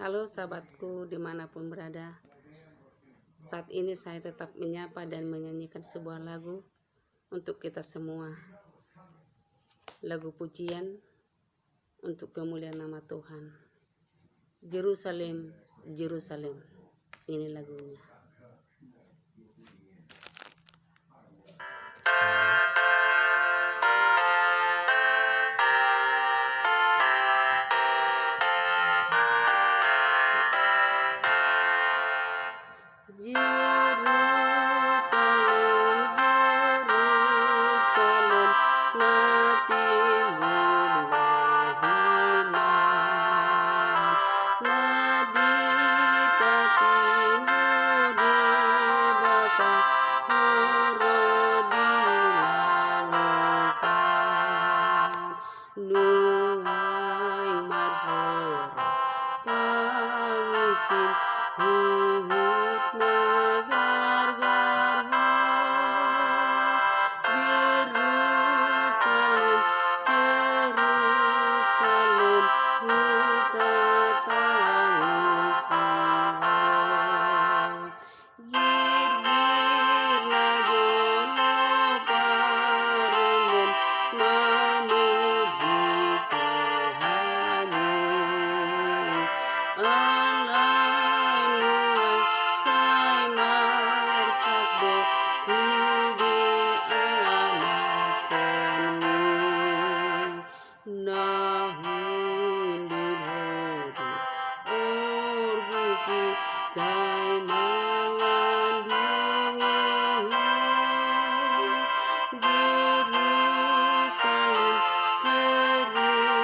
Halo sahabatku dimanapun berada. Saat ini saya tetap menyapa dan menyanyikan sebuah lagu untuk kita semua. Lagu pujian untuk kemuliaan nama Tuhan. Yerusalem, Yerusalem. Ini lagunya. Jerusalem, Jerusalem, natimu lahinan, nadipatimu dibakar, Herod dilautan, nuai marsera, pangisin, hihut nagar-garho. Jerusalem, Jerusalem, huta tangisi. Gir-gir lajolo parengen memuji Tuhani. Alai sai marsakdo sudi anakoni. Nahun dirhodi orbuki sai mangandungi. Jerusalem, Jerusalem,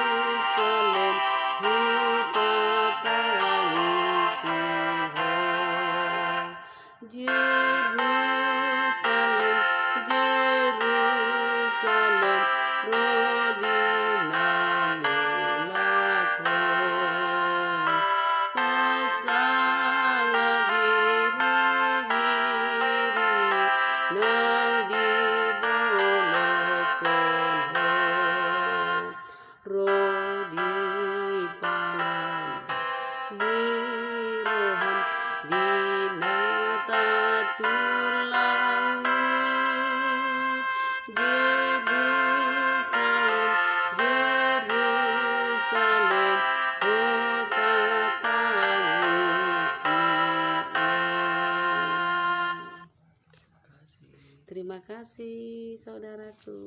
huta tangisi ho. Jerusalem, Jerusalem, rodinamu lakon. Pasanga biru-biru nang dibolokon ho. Rodi pananda birohan dinata tulangi. Jerusalem, Jerusalem, kota tangisi. Terima kasih saudaraku.